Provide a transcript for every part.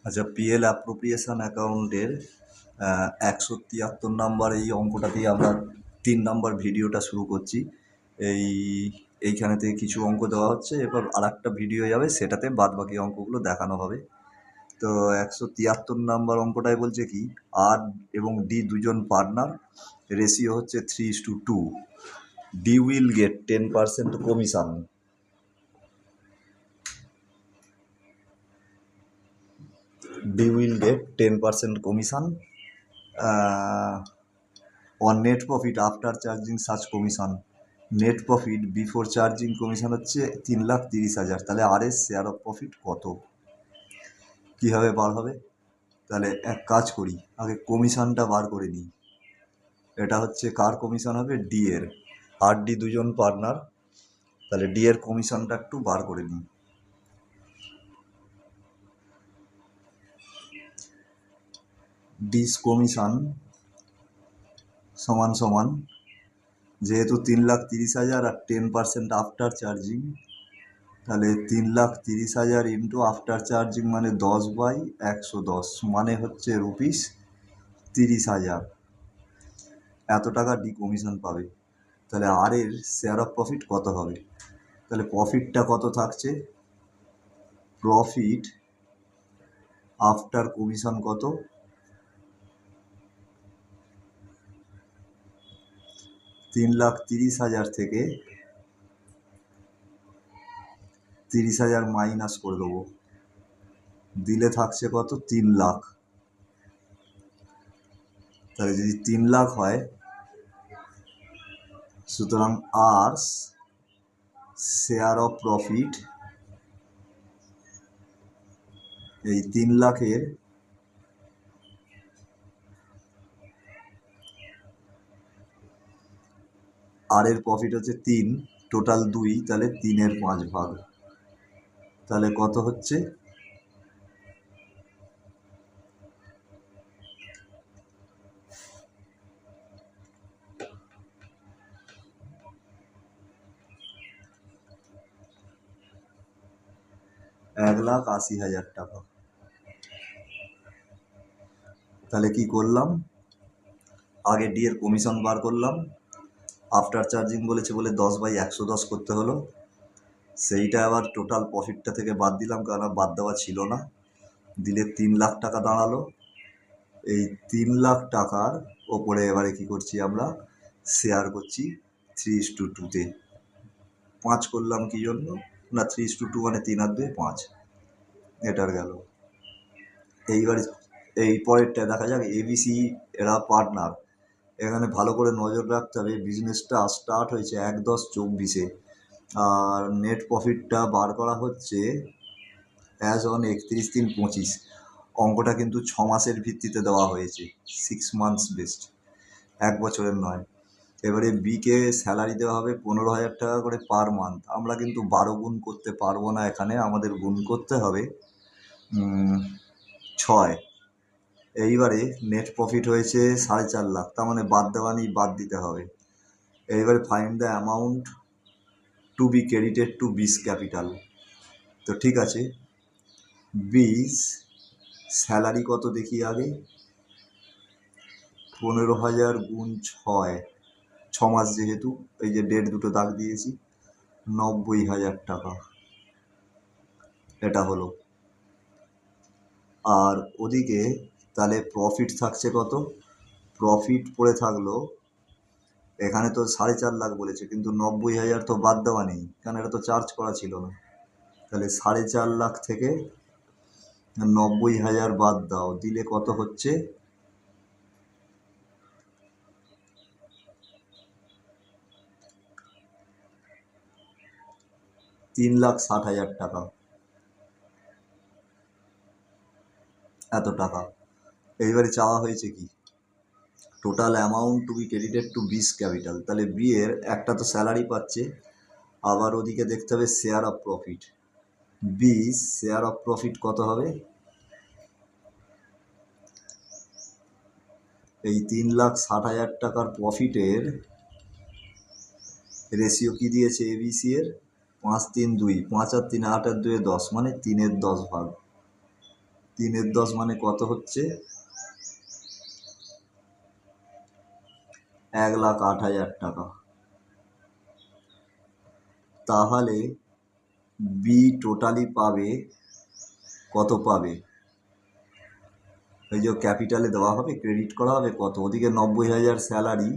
আচ্ছা, PL appropriation অ্যাকাউন্টের 173 number এই অঙ্কটা দিয়ে আমরা 3 নাম্বার ভিডিওটা শুরু করছি। এইখানে থেকে কিছু অঙ্ক দেওয়া হচ্ছে, এবার আর একটা ভিডিও যাবে, সেটাতে বাদ বাকি অঙ্কগুলো দেখানো হবে। তো 173 নাম্বার অঙ্কটায় বলছে কি, আর এবং ডি দুজন পার্টনার, রেশিও হচ্ছে 3:2। D will get 10% commission. D will get 10% commission on net profit after charging such commission. Net profit before charging commission হচ্ছে 3,30,000। তাহলে আর এস শেয়ার অফ প্রফিট কত, কীভাবে বার হবে? তাহলে এক কাজ করি, আগে কমিশনটা বার করে নিই। এটা হচ্ছে কার কমিশন হবে? ডি এর। আর ডি দুজন পার্টনার, তাহলে ডি এর কমিশনটা একটু বার করে নিই। ডিস কমিশন সমান সমান, যেহেতু 3,30,000 আর 10% আফটার চার্জিং, তাহলে 3,30,000 ইন্টু আফটার চার্জিং মানে 10/110, মানে হচ্ছে রুপিস 30,000। এত টাকা ডি কমিশন পাবে। তাহলে আর এর শেয়ার অফ প্রফিট কত হবে? তাহলে প্রফিটটা কত থাকছে? প্রফিট আফটার কমিশন কত? 3,30,000 থেকে 30,000 মাইনাস করে দেবো, দিলে থাকছে কত? 3 লাখ। তাহলে যদি 3 লাখ হয়, সুতরাং আর শেয়ার অফ প্রফিট এই 3 লাখের আর এর প্রফিট হচ্ছে 3, টোটাল 2, তাহলে 3-এর 5 ভাগ। তাহলে কত হচ্ছে? $1,80,000 টাকা। তাহলে কি করলাম? আগে ডি এর কমিশন বার করলাম, আফটার চার্জিং বলেছে বলে 10/110 করতে হলো, সেইটা আবার টোটাল প্রফিটটা থেকে বাদ দিলাম, কারণ বাদ দেওয়া ছিল না, দিলে 3 লাখ টাকা দাঁড়ালো। এই 3 লাখ টাকার ওপরে এবারে কি করছি আমরা? শেয়ার করছি 3:2-তে। 5 করলাম কি জন্য না, 3:2 মানে 3 আর 2 5, এটার গেল। এইবারে এই পরেরটা দেখা যাক। এবিসি এরা পার্টনার, এখানে ভালো করে নজর রাখতে হবে। বিজনেসটা স্টার্ট হয়েছে 1/10/24-এ, আর নেট প্রফিটটা বার করা হচ্ছে অ্যাজ অন 31/3/25। অঙ্কটা কিন্তু 6 মাসের ভিত্তিতে দেওয়া হয়েছে, 6 মান্থস বেসড, 1 বছরের নয়। এবারে বিকে স্যালারি দেওয়া হবে 15,000 টাকা করে পার মান্থ। আমরা কিন্তু 12 গুণ করতে পারবো না, এখানে আমাদের গুণ করতে হবে 6। এইবারে নেট প্রফিট হয়েছে 4.5 লাখ, তার মানে বাদ দেওয়া নেই, বাদ দিতে হবে। এইবারে find the amount two B credited two বিস ক্যাপিটাল। তো ঠিক আছে, বিস স্যালারি কত দেখি আগে। 15,000 গুণ 6, 6 মাস যেহেতু, এই যে ডেট দুটো দাগ দিয়েছি, 90,000 টাকা। এটা হলো। আর ওদিকে তাহলে প্রফিট থাকছে কত? প্রফিট পড়ে থাকলো, এখানে তো 4.5 লাখ বলেছে, কিন্তু 90,000 তো বাদ দেওয়া নেই, কারণ এটা তো চার্জ করা ছিল না। তাহলে 4.5 লাখ থেকে 90,000 বাদ দাও, দিলে কত হচ্ছে? $3,60,000 টাকা। এত টাকা এইবারে চাওয়া হয়েছে কি? Total amount two B credited two বিস ক্যাপিটাল। তাহলে বি এর একটা তো স্যালারি পাচ্ছে, আবার ওদিকে দেখতে হবে শেয়ার অফ প্রফিট। বিস শেয়ার অফ প্রফিট কত হবে? এই 3,60,000 টাকার প্রফিটের রেশিও কি দিয়েছে এবিসি এর? 5-3-2, 5 আর 3 8 আর 2 10, মানে 3-এর 10 ভাগ। 3/10 মানে কত হচ্ছে? 1,08,000 টাকা। তাহলে বি টোটালি পাবে কত? পাবে এই যে ক্যাপিটালে দেওয়া হবে, ক্রেডিট করা হবে কত? ওদিকে 90,000 স্যালারি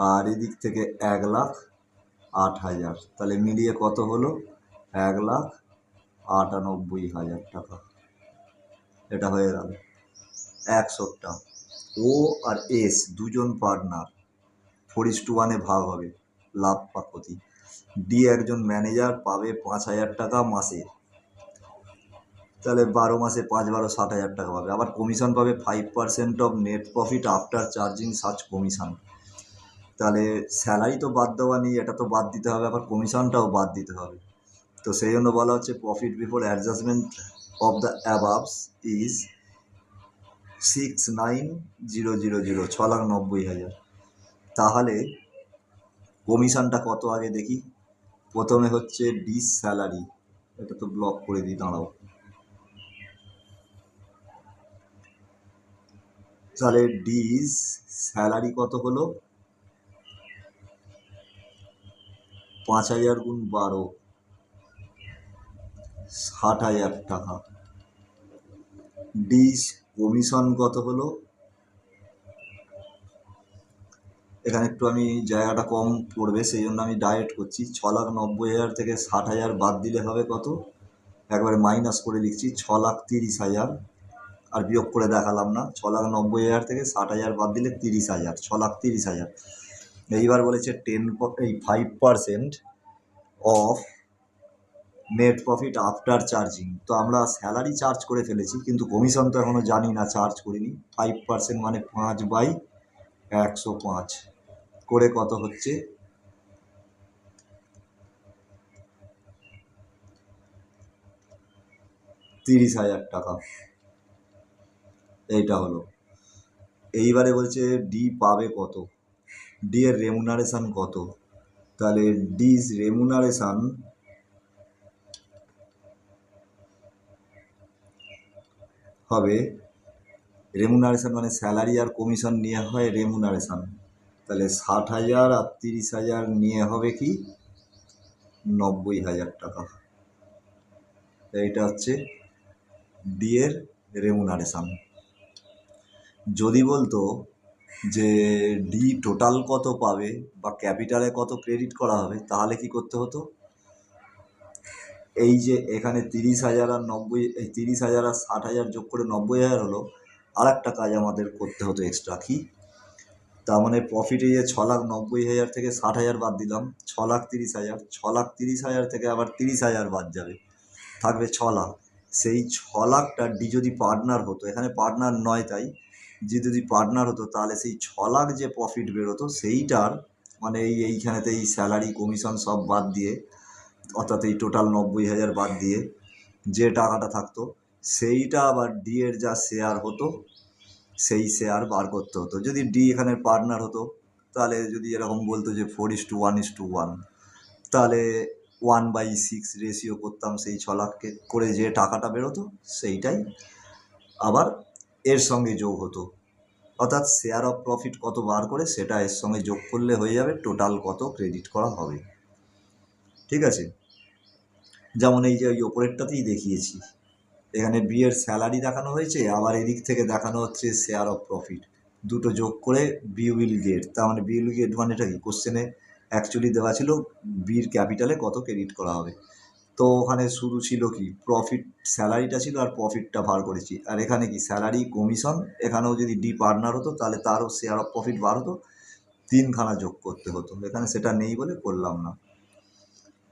আর এদিক থেকে 1,08,000, তাহলে মিলিয়ে কত হলো? 1,98,000 টাকা। এটা হয়ে গেল 100টা। ও আর এস দুজন পার্টনার 4:1 ভাগ হবে লাভ বা ক্ষতি। ডি একজন ম্যানেজার পাবে 5,000 টাকা মাসে, তাহলে 12 মাসে 5 12 60,000 টাকা পাবে। আবার কমিশন পাবে 5% of net profit after charging such commission. তাহলে স্যালারি তো বাদ দেওয়া নেই, এটা তো বাদ দিতে হবে, আবার কমিশনটাও বাদ দিতে হবে। তো সেই জন্য বলা হচ্ছে profit before adjustment of the aboves is 6,90,000, 6,90,000। তাহলে কমিশনটা কত আগে দেখি। প্রথমে হচ্ছে ডিস স্যালারি, এটা তো ব্লক করে দিই, দাঁড়াও। তাহলে ডিস স্যালারি কত হলো? 5,000 গুণ 12, 60,000 টাকা। ডিস কমিশন কত হলো? এখানে একটু আমি জায়গাটা কম পড়বে, সেই জন্য আমি ডাইরেক্ট করছি। 6,90,000 থেকে 60,000 বাদ দিলে হবে কত? একবারে মাইনাস করে লিখছি, 6,30,000। আর বিয়োগ করে দেখালাম না। 6,90,000 থেকে 60,000 বাদ দিলে 30,000, 6,30,000। এইবার বলেছে 5% of net profit after charging. তো আমরা স্যালারি চার্জ করে ফেলেছি, কিন্তু কমিশন তো এখনও জানি না, চার্জ করিনি। 5% মানে 5/105 করে কত হচ্ছে? 30,000 টাকা। এইটা হলো। এইবারে বলছে ডি পাবে কত, ডি এর রেমুনারেশন কত। তাহলে ডিস রেমুনারেশন হবে, রেমুনারেশন মানে স্যালারি আর কমিশন নিয়ে হয় রেমুনারেশন। তাহলে 60,000 আর 30,000 নিয়ে হবে কি? 90,000 টাকা। এইটা হচ্ছে ডি এর রেমুনারেশন। যদি বলতো যে ডি টোটাল কত পাবে বা ক্যাপিটালে কত ক্রেডিট করা হবে, তাহলে কি করতে হতো? এই যে এখানে 30,000 আর 90, এই 30,000 আর 60,000 যোগ করে 90,000 হলো। আর একটা কাজ আমাদের করতে হতো এক্সট্রা, কি? তার মানে প্রফিটে যে 6,90,000 থেকে 60,000 বাদ দিলাম, 6,30,000, 6,30,000 থেকে আবার 30,000 বাদ যাবে, থাকবে 6 লাখ। সেই 6 লাখটা ডি যদি পার্টনার হতো, এখানে পার্টনার নয়, তাই যদি পার্টনার হতো তাহলে সেই 6 লাখ যে প্রফিট বেরোতো সেইটার মানে এইখানেতে এই স্যালারি কমিশন সব বাদ দিয়ে, অর্থাৎ এই টোটাল 90,000 বাদ দিয়ে যে টাকাটা থাকতো, সেইটা আবার ডি এর যা শেয়ার হতো সেই শেয়ার বার করতে হতো। যদি ডি এখানে পার্টনার হতো, তাহলে যদি এরকম বলতো যে 4:1:1, তাহলে 1/6 রেশিও করতাম সেই 6 লাখকে, করে যে টাকাটা বেরোতো সেইটাই আবার এর সঙ্গে যোগ হতো। অর্থাৎ শেয়ার অফ প্রফিট কত বার করে সেটা এর সঙ্গে যোগ করলে হয়ে যাবে টোটাল কত ক্রেডিট করা হবে। ঠিক আছে? যেমন এই যে ওই ওপরেরটাতেই দেখিয়েছি, এখানে বি এর স্যালারি দেখানো হয়েছে, আবার এদিক থেকে দেখানো হচ্ছে শেয়ার অফ প্রফিট। দুটো যোগ করে বি উইল গেট। তার মানে বি উইল গেট মানে এটা কি? কোশ্চেনে অ্যাকচুয়ালি দেওয়া ছিল বির ক্যাপিটালে কত ক্রেডিট করা হবে। তো ওখানে শুরু ছিল কি, প্রফিট, স্যালারিটা ছিল আর প্রফিটটা বার করেছি। আর এখানে কি, স্যালারি কমিশন, এখানেও যদি ডি পার্টনার হতো তাহলে তারও শেয়ার অফ প্রফিট বার হতো, 3খানা যোগ করতে হতো। এখানে সেটা নেই বলে করলাম না।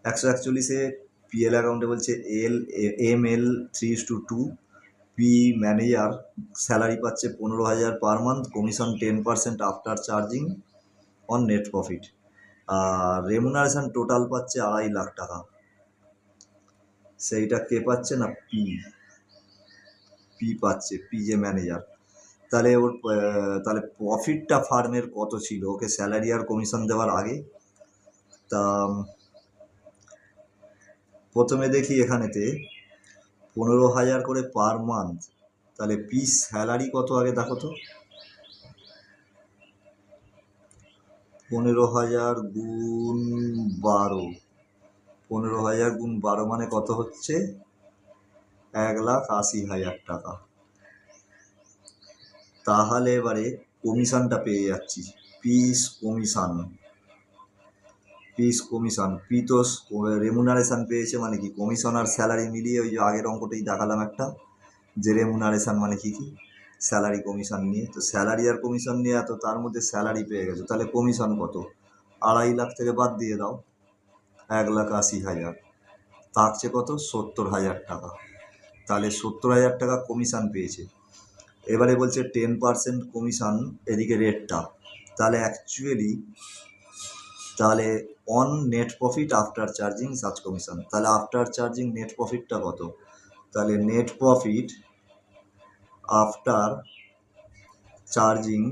141-এ পিএল অ্যাকাউন্টে বলছে ML 3:2, পি ম্যানেজার স্যালারি পাচ্ছে 15,000 per month, commission 10% after charging on net profit, আর রেমুনারেশন টোটাল পাচ্ছে 2.5 লাখ টাকা। সেইটা কে পাচ্ছে না? পি পাচ্ছে, পি যে ম্যানেজার। তাহলে ওর তাহলে প্রফিটটা ফার্মের কত ছিল ওকে স্যালারি আর কমিশন দেওয়ার আগে? তা প্রথমে দেখি এখানেতে 15,000 করে পার মান্থ, তাহলে পিস স্যালারি কত আগে দেখো তো। 15,000 গুণ 12, 15,000 গুণ 12 মানে কত হচ্ছে? 1,80,000 টাকা। তাহলে এবারে কমিশনটা পেয়ে যাচ্ছি, পিস কমিশন। পি তো রেমুনারেশন পেয়েছে, মানে কি কমিশন আর স্যালারি মিলিয়ে ওই যে আগের অঙ্কটাই দেখালাম একটা, যে রেমুনারেশন মানে কি স্যালারি কমিশন নিয়ে, তো স্যালারি আর কমিশন নিয়ে এত, তার মধ্যে স্যালারি পেয়ে গেছো, তাহলে কমিশন কত? 2.5 লাখ থেকে বাদ দিয়ে দাও, 1,80,000, থাকছে কত? 70,000 টাকা। তাহলে 70,000 টাকা কমিশন পেয়েছে। এবারে বলছে 10% কমিশন এদিকে রেটটা, তাহলে অ্যাকচুয়ালি তাহলে on net profit after charging such commission, তাহলে আফটার চার্জিং নেট প্রফিটটা কত? তাহলে net profit after charging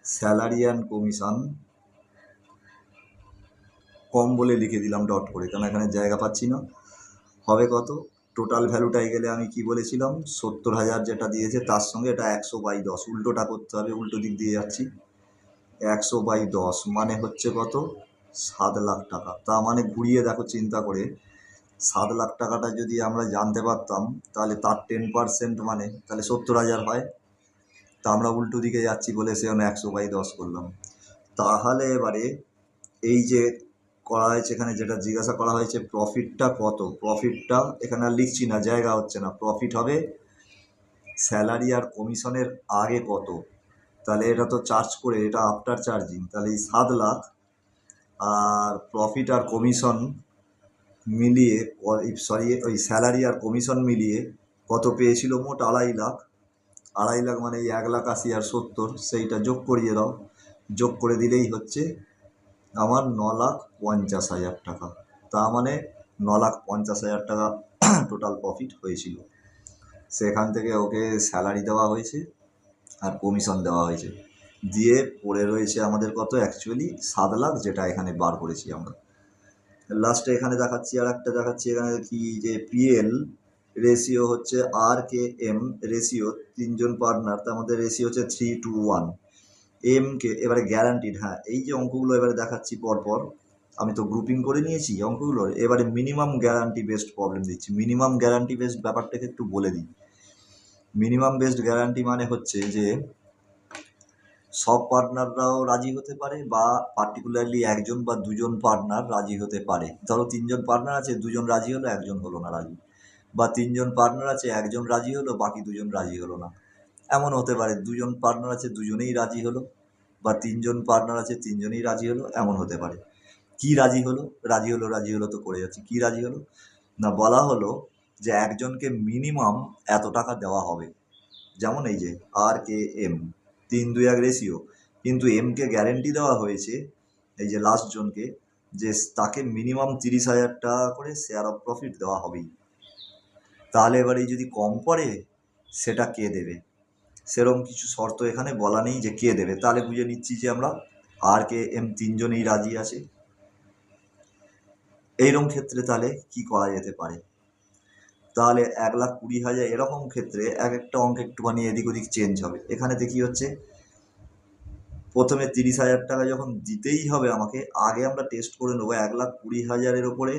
salary and commission, কম বলে লিখে দিলাম ডট করে, কারণ এখানে জায়গা পাচ্ছি না, হবে কত? টোটাল ভ্যালুটাই গেলে আমি কি বলেছিলাম, 70,000 যেটা দিয়েছে তার সঙ্গে এটা 100/10, উল্টোটা করতে হবে, উল্টো দিক দিয়ে যাচ্ছি। 100/10 মানে হচ্ছে কত? 7 লাখ টাকা। তা মানে ঘুরিয়ে দেখো চিন্তা করে, 7 লাখ টাকাটা যদি আমরা জানতে পারতাম, তাহলে তার 10% মানে তাহলে 70,000 হয়। তা আমরা উল্টো দিকে যাচ্ছি বলে সেখানে 100/10 করলাম। তাহলে এবারে এই যে করা হয়েছে এখানে, যেটা জিজ্ঞাসা করা হয়েছে প্রফিটটা কত, প্রফিটটা এখানে আর লিখছি না, জায়গা হচ্ছে না। প্রফিট হবে স্যালারি আর কমিশনের আগে কত, তাহলে এটা তো চার্জ করে, এটা আফটার চার্জিং, তাহলে এই 7 লাখ আর প্রফিট আর কমিশন মিলিয়ে, সরি ওই স্যালারি আর কমিশন মিলিয়ে কত পেয়েছিল মোট? 2.5 লাখ। 2.5 লাখ মানে এই 1,80,000 আর 70, সেইটা যোগ করিয়ে দাও, যোগ করে দিলেই হচ্ছে আমার 9,50,000 টাকা। তা মানে 9,50,000 টাকা টোটাল প্রফিট হয়েছিল। সেখান থেকে ওকে স্যালারি দেওয়া হয়েছে আর কমিশন দেওয়া হয়েছে, দিয়ে পড়ে রয়েছে আমাদের কত? অ্যাকচুয়ালি 7 লাখ, যেটা এখানে বার করেছি আমরা। লাস্টে এখানে দেখাচ্ছি, আর একটা দেখাচ্ছি এখানে কি, যে পিএল রেশিও হচ্ছে RKM রেশিও, 3জন পার্টনার, তার মধ্যে রেশিও হচ্ছে 3:1। এমকে এবারে গ্যারান্টিড, হ্যাঁ এই যে অঙ্কগুলো এবারে দেখাচ্ছি পরপর, আমি তো গ্রুপিং করে নিয়েছি অঙ্কগুলোর, এবারে মিনিমাম গ্যারান্টি বেসড প্রবলেম দিচ্ছি। মিনিমাম গ্যারান্টি বেসড ব্যাপারটাকে একটু বলে দিই। মিনিমাম বেসড গ্যারান্টি মানে হচ্ছে যে সব পার্টনাররাও রাজি হতে পারে, বা পার্টিকুলারলি 1জন বা 2জন পার্টনার রাজি হতে পারে। ধরো 3জন পার্টনার আছে, 2জন রাজি হলো, 1জন হলো না রাজি, বা 3জন পার্টনার আছে, 1জন রাজি হলো, বাকি 2জন রাজি হলো না। এমন হতে পারে 2জন পার্টনার আছে, 2জনেই রাজি হলো, বা 3জন পার্টনার আছে, 3জনেই রাজি হলো, এমন হতে পারে। কি রাজি হলো? রাজি হলো তো করে যাচ্ছি। কি রাজি হলো না, বলা হলো যে একজনকে মিনিমাম এত টাকা দেওয়া হবে। যেমন এই যে RKM 3:1 রেশিও, কিন্তু এমকে গ্যারেন্টি দেওয়া হয়েছে, এই যে লাস্ট জনকে, যে তাকে মিনিমাম 30,000 টাকা করে শেয়ার অফ প্রফিট দেওয়া হবেই। তাহলে এবারে যদি কম পড়ে সেটা কে দেবে, সেরকম কিছু শর্ত এখানে বলা নেই যে কে দেবে। তাহলে বুঝে নিচ্ছি যে আমরা RKM 3জনেই রাজি আছে। এইরকম ক্ষেত্রে তাহলে কি করা যেতে পারে? তাহলে 1,20,000 এরকম ক্ষেত্রে এক একটা অঙ্ক একটুখানি এদিক ওদিক চেঞ্জ হবে। এখানে দেখি হচ্ছে প্রথমে 30,000 টাকা যখন দিতেই হবে আমাকে, আগে আমরা টেস্ট করে নেবো 1,20,000-এর ওপরে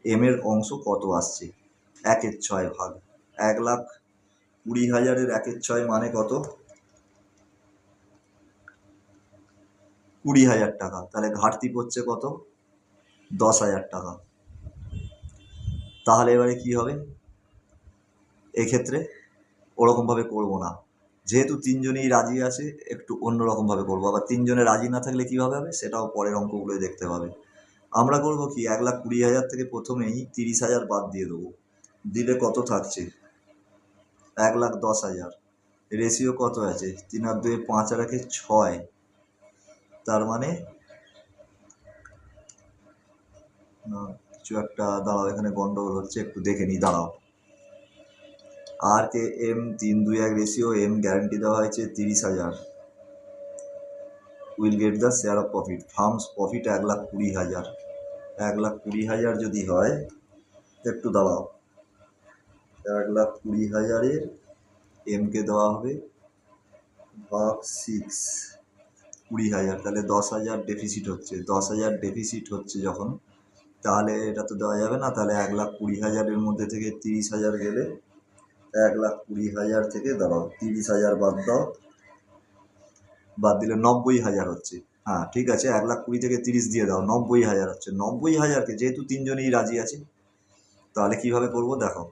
এর অংশ কত আসছে। 1/6 ভাগ 1,20,000-এর 1/6 মানে কত? 20,000 টাকা। তাহলে ঘাটতি পড়ছে কত? 10,000 টাকা। তাহলে এবারে কি হবে? এক্ষেত্রে ওরকমভাবে করবো না, যেহেতু 3জনেই রাজি আছে একটু অন্যরকমভাবে করবো। আবার 3জনে রাজি না থাকলে কীভাবে হবে সেটাও পরের অঙ্কগুলোই দেখতে হবে। আমরা করবো কি, 1,20,000 থেকে প্রথমেই 30,000 বাদ দিয়ে দেবো, দিলে কত থাকছে? 1,10,000। রেশিও কত আছে? 3 আর 2 5 আর 1 6, তার মানে কিছু একটা, দাঁড়াও এখানে গন্ডগোল হচ্ছে, একটু দেখে নিই, দাঁড়াও। RKM 3:1 রেশিও, এম গ্যারান্টি দেওয়া হয়েছে 30,000, will get the share of profit. Firm's profit 1,20,000। 1,20,000 যদি হয় একটু দাঁড়াও, 1,20,000 এমকে দেওয়া হবে ভাগ 6, 20,000, তাহলে 10,000 ডেফিসিট হচ্ছে। 10,000 ডেফিসিট হচ্ছে যখন, তাহলে এটা তো দেওয়া যাবে না। তাহলে 1,20,000 মধ্যে থেকে 30,000 গেলে 1,20,000 থেকে দাঁড়াও 30,000 বাদ দাও, বাদ দিলে 90,000 হচ্ছে। হ্যাঁ ঠিক আছে, 1,20,000 থেকে 30 দিয়ে দাও, 90,000 হচ্ছে। 90,000কে যেহেতু তিনজনেই রাজি আছে, তাহলে কিভাবে করব দেখো।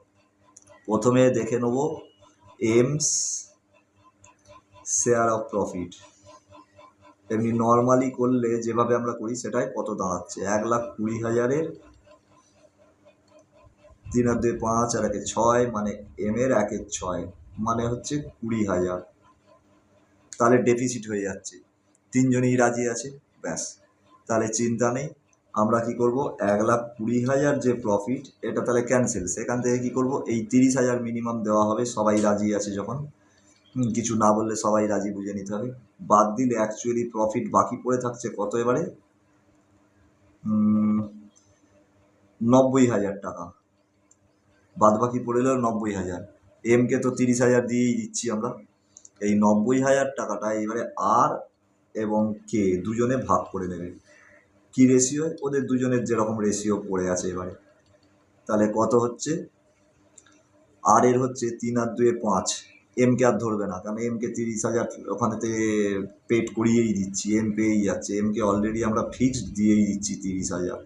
প্রথমে দেখে নেব এমস শেয়ার অফ প্রফিট। এমনি নর্মালি করলে যেভাবে আমরা করি সেটাই কত দাঁড়াচ্ছে, 1,20,000 3 আর 2 5 আর 1 6, মানে এম এর 1 6 মানে হচ্ছে 20,000। তাহলে ডেফিসিট হয়ে যাচ্ছে, তিনজনেই রাজি আছে, ব্যাস। তাহলে চিন্তা নেই, আমরা কি করব, 1,20,000 যে প্রফিট এটা তাহলে ক্যান্সেল। সেখান থেকে কি করব, এই 30,000 মিনিমাম দেওয়া হবে, সবাই রাজি আছে যখন, কিছু না বললে সবাই রাজি বুঝে নিতে হবে। বাদ দিলে অ্যাকচুয়ালি প্রফিট বাকি পড়ে থাকছে কত এবারে, 90,000 টাকা বাদ বাকি পড়ে এলো 90,000। এমকে তো 30,000 দিয়েই দিচ্ছি আমরা। এই 90,000 টাকাটা এবারে আর এবং কে দুজনে ভাগ করে নেবে। কি রেশিও, ওদের দুজনের যেরকম রেশিও পড়ে আছে এবারে। তাহলে কত হচ্ছে, আর এর হচ্ছে 3 আর 2 5, এমকে আর ধরবে না, কারণ এমকে 30,000 ওখানেতে পেড করিয়েই দিচ্ছি, এম পেয়েই যাচ্ছে। এমকে অলরেডি আমরা ফিক্সড দিয়েই দিচ্ছি 30,000,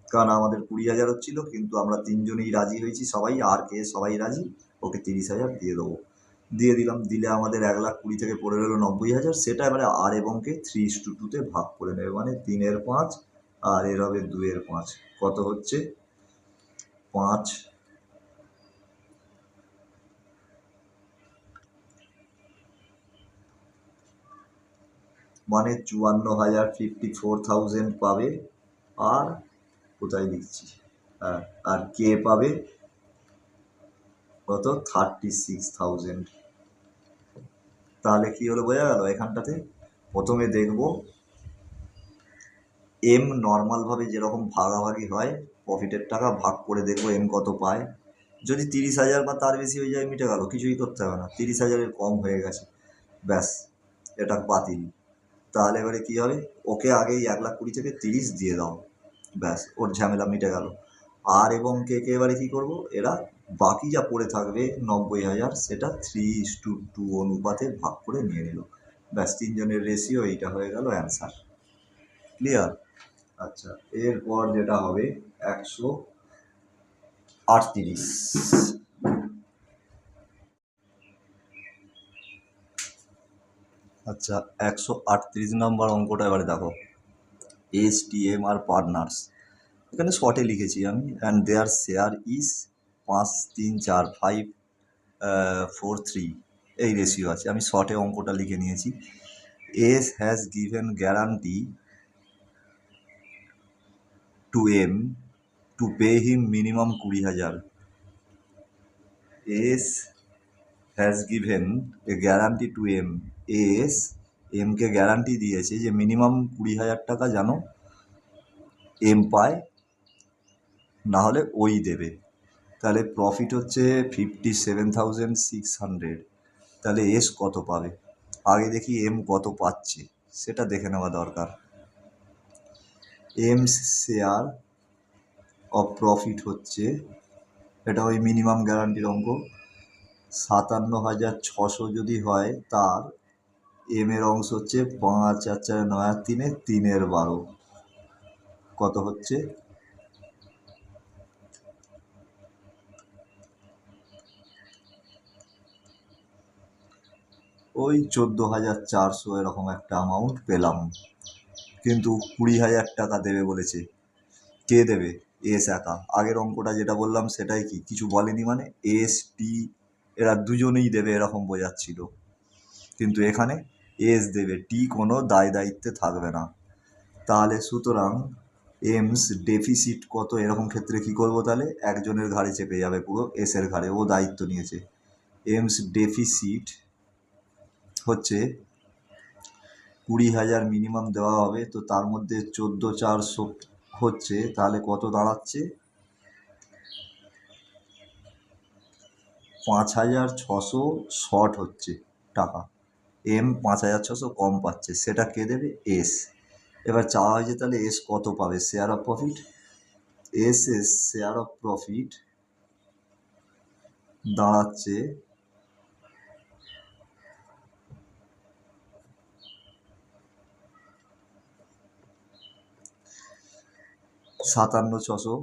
কারণ আমাদের 20,000 হচ্ছিল, কিন্তু আমরা তিনজনেই রাজি হয়েছি, সবাই আর কে সবাই রাজি, ওকে 30,000 দিয়ে দেবো। দিয়ে দিলাম, দিলে আমাদের 1,20,000 থেকে পড়ে গেলো 90,000। সেটা এবারে আর এবং কে 3:2 ভাগ করে নেবে, মানে 3 5 আর এর হবে 2 5, কত হচ্ছে 5, মানে 54,000 পাবে। আর কোথায় লিখছি, হ্যাঁ, আর কে পাবে কত, 36,000। তাহলে কি হলো বোঝা গেল। এখানটাতে প্রথমে দেখব এম নর্মালভাবে যেরকম ভাগাভাগি হয়, প্রফিটের টাকা ভাগ করে দেখবো এম কত পায়। যদি 30,000 বা তার বেশি হয়ে যায়, মিটে গেল, কিছুই করতে হবে না। 30,000 কম হয়ে গেছে, ব্যাস, এটা বাতিল। তাহলে এবারে কী হবে, ওকে আগেই 1,20,000 থেকে 30 দিয়ে দাও, ব্যাস, ওর ঝামেলা মিটে গেল। আর এবং কে কে এবারে কী করবো, এরা বাকি যা পড়ে থাকবে 90,000, সেটা 3:2 অনুপাতে ভাগ করে নিয়ে নিল, ব্যাস। তিনজনের রেশিও এইটা হয়ে গেল অ্যান্সার। ক্লিয়ার? আচ্ছা, এরপর যেটা হবে 138। আচ্ছা, 138 নম্বর অঙ্কটা এবারে দেখো। STM আর পার্টনার্স, এখানে শর্টে লিখেছি আমি, অ্যান্ড দেয়ার শেয়ার ইজ 5 3 4 5 4 3, এই রেশিও আছে। আমি শর্টে অঙ্কটা লিখে নিয়েছি। S has given guarantee to M to pay him minimum 20,000। S has given a guarantee to M, S এমকে গ্যারান্টি দিয়েছে যে মিনিমাম 20,000 টাকা যেন এম পায়, না হলে ওই দেবে। তাহলে প্রফিট হচ্ছে 57,600। তাহলে এস কত পাবে, আগে দেখি এম কত পাচ্ছে সেটা দেখে নেওয়া দরকার। এম শেয়ার অফ প্রফিট হচ্ছে, এটা ওই মিনিমাম গ্যারান্টির অঙ্ক, 57,600 যদি হয়, তার এম এর অংশ হচ্ছে 5 আর 4 9 আর 3 3/12, কত হচ্ছে, ওই 14,400 এরকম একটা অ্যামাউন্ট পেলাম। কিন্তু 20,000 টাকা দেবে বলেছে। কে দেবে, এস একা। আগের অঙ্কটা যেটা বললাম সেটাই কি, কিছু বলেনি, মানে এস টি এরা দুজনেই দেবে এরকম বোঝাচ্ছিল, কিন্তু এখানে এস দেবে, টি কোনো দায় দায়িত্বে থাকবে না। তাহলে সুতরাং এমস ডেফিসিট কত, এরকম ক্ষেত্রে কি করব, তাহলে একজনের ঘাড়ে চেপে যাবে পুরো, এস এর ঘাড়ে, ও দায়িত্ব নিয়েছে। এমস ডেফিসিট হচ্ছে 20,000 মিনিমাম দেওয়া হবে, তো তার মধ্যে 14,400 হচ্ছে, তাহলে কত দাঁড়াচ্ছে, 5,600 শর্ট হচ্ছে টাকা, এম 5,600 কম পাচ্ছে, সেটা কে দেবে? এস। এবার চাওয়া হয়েছে তাহলে এস কত পাবে share of profit. S share of profit দাঁড়াচ্ছে 57,600,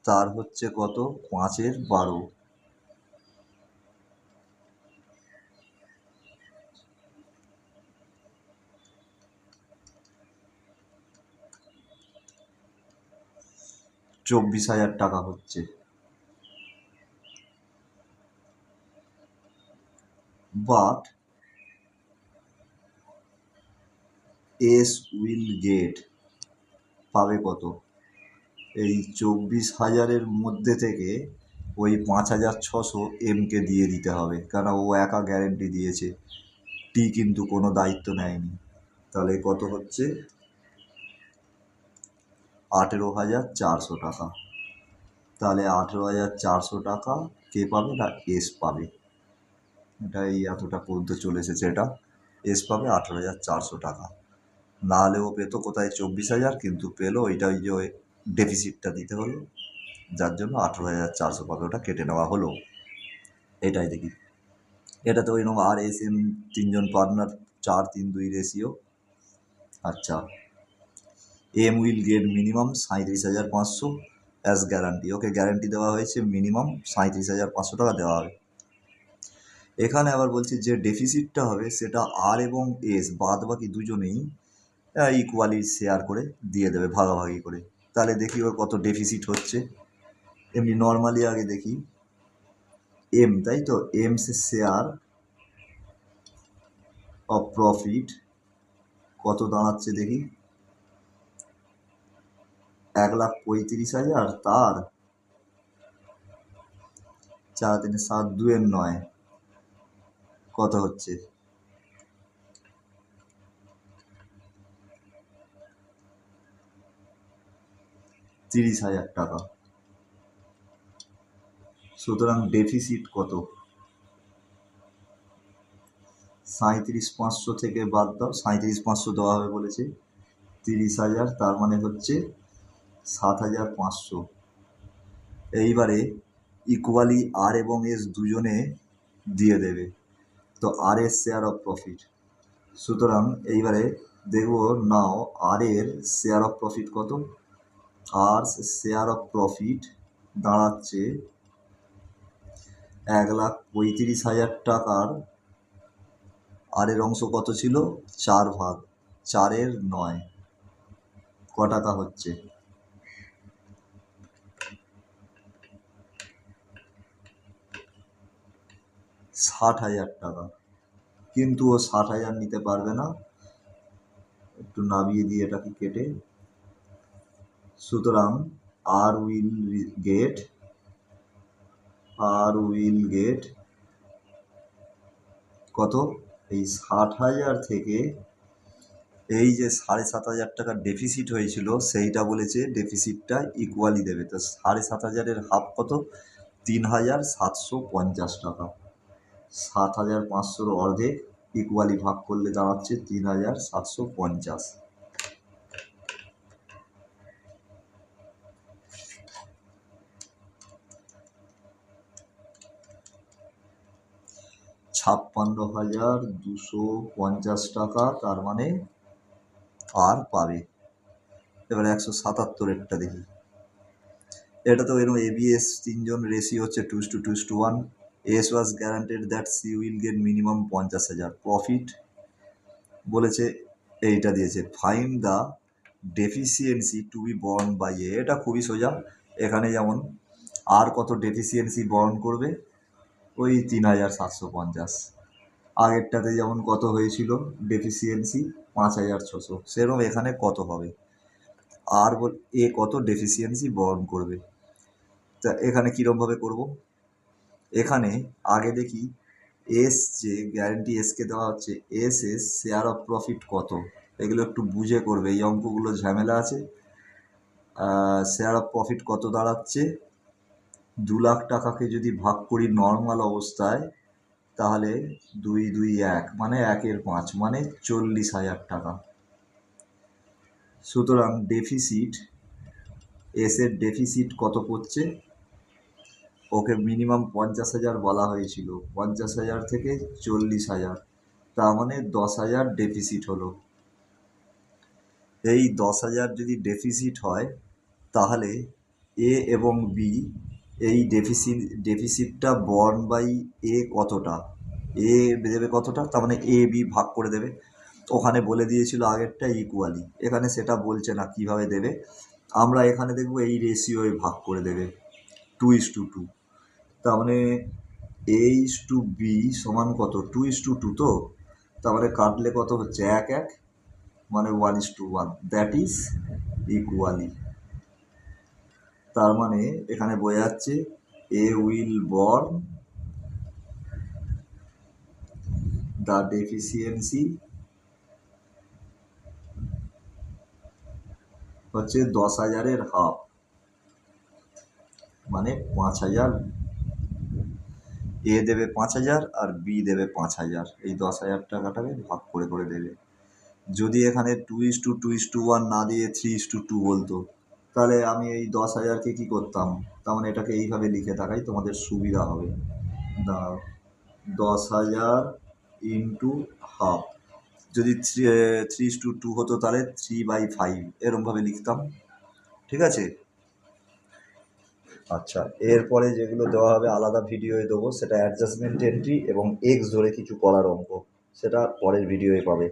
তার হচ্ছে কত? 5/12, টাকা হচ্ছে। বাট এস উইল গেট পাবে কত? এই 24,000-এর মধ্যে থেকে ওই 5,600 এমকে দিয়ে দিতে হবে, কারণ ও একা গ্যারেন্টি দিয়েছে, টি কিন্তু কোনো দায়িত্ব নেয়নি। তাহলে কত হচ্ছে? 18,400 টাকা। তাহলে 18,400 টাকা কে পাবে? না এস পাবে। এটা এই এতটা পর্যন্ত চলে এসেছে, এটা এস পাবে 18,400 টাকা। না হলেও পেতো কোথায় 24,000, কিন্তু পেলো ওইটা ওই যে ডেফিসিটটা দিতে হলো, যার জন্য 18,400 পাবে, ওটা কেটে নেওয়া হলো। এটাই দেখি, এটা তো ওইরকম আর এস এম 3জন পার্টনার, 4-3-2 রেশিও। আচ্ছা, M will get minimum 37,500 as guarantee. Okay guarantee দেওয়া হয়েছে মিনিমাম 37,500 টাকা দেওয়া হবে। এখানে আবার বলছি যে ডেফিসিটটা হবে সেটা আর এবং এস বাদ বাকি দুজনেই ইকুয়ালি শেয়ার করে দিয়ে দেবে, ভাগাভাগি করে। তাহলে দেখি ওর কত ডেফিসিট হচ্ছে। এমনি নর্মালি আগে দেখি এম, তাই তো, এম শেয়ার অফ প্রফিট কত দাঁড়াচ্ছে দেখি, 1,35,000, তার 4-3-7-2-9 কত হচ্ছে? 30,000 টাকা। সুতরাং ডেফিসিট কত? 37,500 থেকে বাদ দাও, 37,500 দেওয়া হবে বলেছে, 30,000, তার মানে হচ্ছে 7,500। এইবারে ইকুয়ালি আর এবং এস দুজনে দিয়ে দেবে, তো আর এস শেয়ার অফ প্রফিট। সুতরাং এইবারে দেখব নাও আর এর শেয়ার অফ প্রফিট কত। আর শেয়ার অফ প্রফিট দাঁড়াচ্ছে 1,35,000 টাকার। আর এর অংশ কত ছিল? 4 ভাগ, 4/9 ক টাকা হচ্ছে? 60,000 টাকা। কিন্তু ও 60,000 নিতে পারবে না, একটু নামিয়ে দিয়ে এটাকে কেটে। সুতরাং আর উইল গেট কত? এই 60,000 থেকে এই যে 7,500 টাকার ডেফিসিট হয়েছিল সেইটা বলেছে ডেফিসিটটা ইকুয়ালি দেবে। তো 7,500-এর হাফ কত? 3,750 টাকা। 7,500-র অর্ধেক ইকুয়ালি ভাগ করলে দাঁড়াচ্ছে 3,750। 56,250 টাকা তার মানে আর পাবে। এবার 177-এরটা দেখি। এটা তো এরকম এবিএস 3জন রেশিও হচ্ছে 2:1। S was guaranteed that she will get minimum 50,000 profit বলেছে, এইটা দিয়েছে। Find the deficiency to be borne by A. এটা খুবই সোজা। এখানে যেমন আর কত ডেফিসিয়েন্সি বর্ন করবে? ওই 3,750। আগেরটাতে যেমন কত হয়েছিল ডেফিসিয়েন্সি? 5,600। সেরকম এখানে কত হবে? আর এ কত ডেফিসিয়েন্সি বর্ন করবে? তা এখানে কীরকমভাবে করব? এখানে আগে দেখি এস, যে গ্যারেন্টি এসকে দেওয়া হচ্ছে, এস শেয়ার অফ প্রফিট কত, এগুলো একটু বুঝে করবে, এই অঙ্কগুলো ঝামেলা আছে। শেয়ার অফ প্রফিট কত দাঁড়াচ্ছে? 2 লাখ টাকাকে যদি ভাগ করি নর্মাল অবস্থায়, তাহলে 2 2 1 মানে 1/5 মানে 40,000 টাকা। সুতরাং ডেফিসিট, এসের ডেফিসিট কত পড়ছে? ওকে মিনিমাম 50,000 বলা হয়েছিল, 50,000 থেকে 40,000, তার মানে 10,000 ডেফিসিট হলো। এই 10,000 যদি ডেফিসিট হয়, তাহলে এ এবং বি এই ডেফিসিটটা বর্ন বাই এ কতটা, এ দেবে কতটা, তার মানে এ বি ভাগ করে দেবে। ওখানে বলে দিয়েছিল আগেরটা ইকুয়ালি, এখানে সেটা বলছে না কিভাবে দেবে। আমরা এখানে দেখব এই রেশিওয় ভাগ করে দেবে 2:2। তার মানে A/B সমান কত, 2:2 তো, তার মানে কাটলে কত হচ্ছে 1 মানে 1:1, দ্যাট ইজ ইকুয়ালি। তার মানে এখানে বোঝা যাচ্ছে এ উইল বর্ন দ্য ডেফিসিয়েন্সি হচ্ছে 10,000-এর হাফ, মানে 5,000। এ দেবে 5,000 আর বি দেবে 5,000, এই 10,000 টাকাটাকে ভাগ করে করে দেবে। যদি এখানে 2:2:1 না দিয়ে 3:2 বলতো, তাহলে আমি এই 10,000কে কী করতাম, তার মানে এটাকে এইভাবে লিখে থাকাই তোমাদের সুবিধা হবে। 10,000 ইন্টু হাফ, যদি 3:2 হতো তাহলে 3/5 এরমভাবে লিখতাম। ঠিক আছে? আচ্ছা, এরপরে যেগুলো দেওয়া হবে আলাদা ভিডিওয়ে দেবো, সেটা অ্যাডজাস্টমেন্ট এন্ট্রি এবং এক্স ধরে কিছু করার অঙ্ক, সেটা পরের ভিডিওয়ে পাবে।